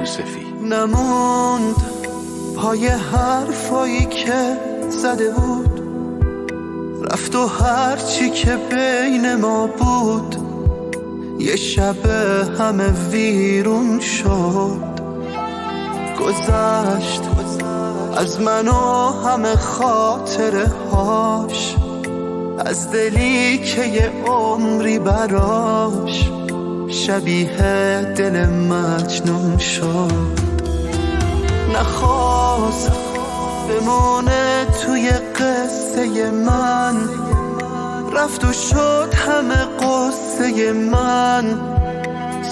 یوسفی. نموند پای حرفایی که زده بود، رفت و هرچی که بین ما بود یه شب همه ویرون شد. گذشت از من و همه خاطره هاش، از دلی که یه عمری براش شبیه دل مجنون شد. نخواست بمونه توی قصه من، رفت و شد همه قصه من.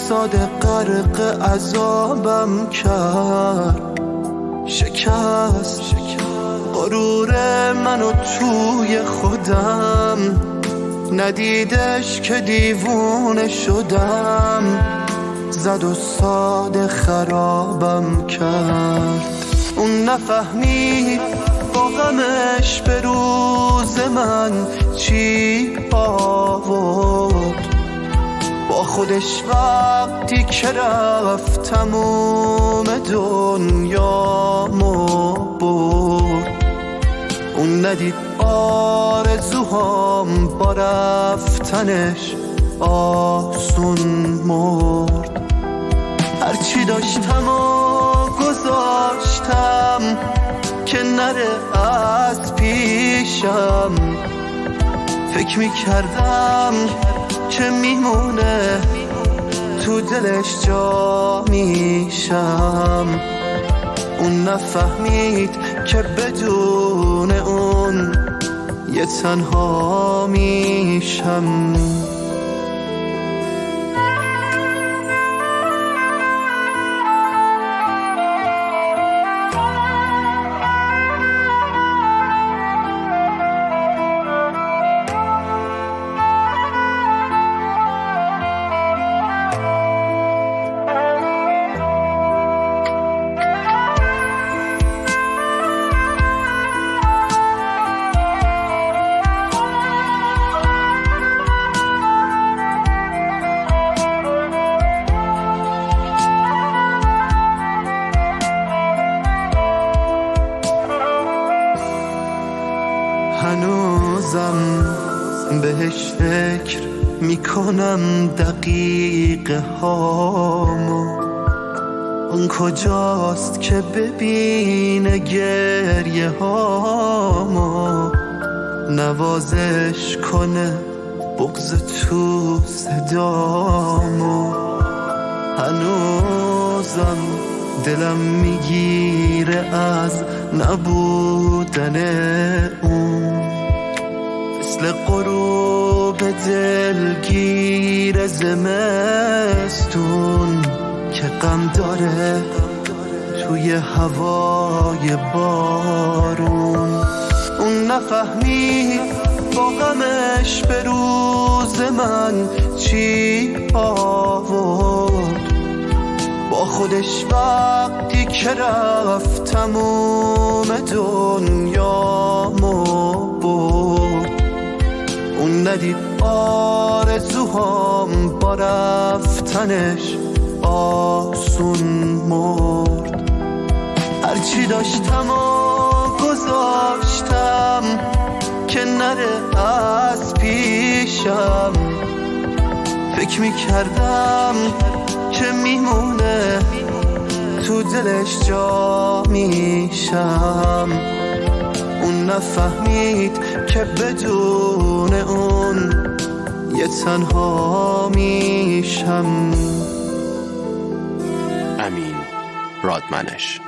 ساده غرق عذابم کرد، شکست غرور منو توی خودم. ندیدش که دیوونه شدم، زد و ساده خرابم کرد. اون نفهمید با غمش به روز من چی آورد. با خودش وقتی که رفت تموم دنیامو برد. اون ندید آرزوهام با رفتنش آسون مرد. هرچی داشتم و گذاشتم که نره از پیشم. فکر میکردم که میمونه تو دلش جا میشم. اون نفهمید که بدون اون یه تنها میشم. هنوزم بهش فکر میکنم دقیقه هامو. اون کجاست که ببینه گریه هامو، نوازش کنه بغض تو صدامو. هنوزم دلم میگیره از نبودن اون، مثل غروب دلگیر زمستون که غم داره توی هوای بارون. اون نفهمید با غمش به روز من چی آورد. با خودش وقتی که رفت تموم دنیامو برد. اون ندید آرزوهام با رفتنش آسون مرد. هرچی داشتم و گذاشتم که نره از پیشم. فکر میکردم که میمونه تو دلش جا میشم. اون نفهمید که بدون اون یه تنها میشم. امین رادمنش.